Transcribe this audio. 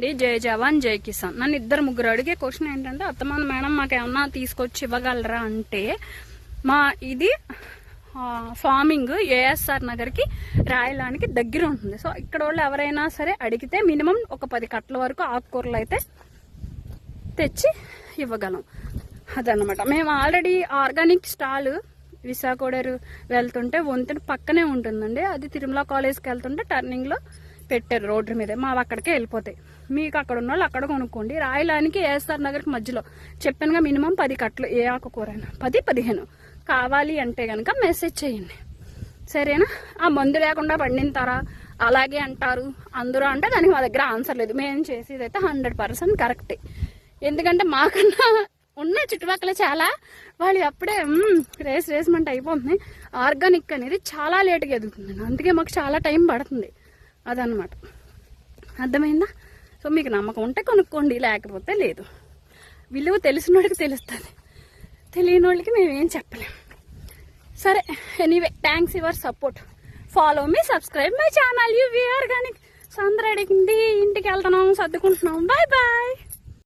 జై జవాన్ జై కిసాన్. నన్ను ఇద్దరు ముగ్గురు అడిగే క్వశ్చన్ ఏంటంటే, అత్తమాన మేడం మాకు ఏమన్నా తీసుకొచ్చి ఇవ్వగలరా అంటే, మా ఇది ఫార్మింగ్ ఏఎస్ఆర్ నగర్కి రాయలానికి దగ్గర ఉంటుంది. సో ఇక్కడ వాళ్ళు ఎవరైనా సరే అడిగితే మినిమం ఒక 10 కట్టల వరకు ఆకుకూరలు అయితే తెచ్చి ఇవ్వగలం. అదనమాట. మేము ఆల్రెడీ ఆర్గానిక్ స్టాల్ విశాఖోడరు వెళ్తుంటే వంతెన పక్కనే ఉంటుందండి. అది తిరుమల కాలేజ్కి వెళ్తుంటే టర్నింగ్లో పెట్టారు రోడ్డు మీద. మావి అక్కడికే వెళ్ళిపోతాయి. మీకు అక్కడ ఉన్న వాళ్ళు అక్కడ కొనుక్కోండి. రాయలానికి ఏఎస్ఆర్ నగర్కి మధ్యలో చెప్పానుగా మినిమం 10 కట్టలు ఏ ఆకుకూరైనా 10-15 కావాలి అంటే కనుక మెసేజ్ చేయండి, సరేనా? ఆ మందు లేకుండా పండింతారా అలాగే అంటారు అందరూ అంటే దానికి మా దగ్గర ఆన్సర్ లేదు. మేము చేసేదైతే 100% కరెక్టే. ఎందుకంటే మాకన్నా ఉన్న చుట్టుపక్కల చాలా వాళ్ళు అప్పుడే రేస్మెంట్ అయిపోతుంది. ఆర్గానిక్ అనేది చాలా లేట్గా ఎదుగుతుందండి, అందుకే మాకు చాలా టైం పడుతుంది. అదనమాట, అర్థమైందా? సో మీకు నమ్మకం ఉంటే కొనుక్కోండి, లేకపోతే లేదు. విలువ తెలిసిన వాళ్ళకి తెలుస్తుంది, తెలియని వాళ్ళకి మేమేం చెప్పలేం. సరే, anyway thanks your support. Follow me, subscribe my channel UV organic. So అందరూ అడిగింది ఇంటికి వెళ్తున్నాం, సర్దుకుంటున్నాం. Bye bye.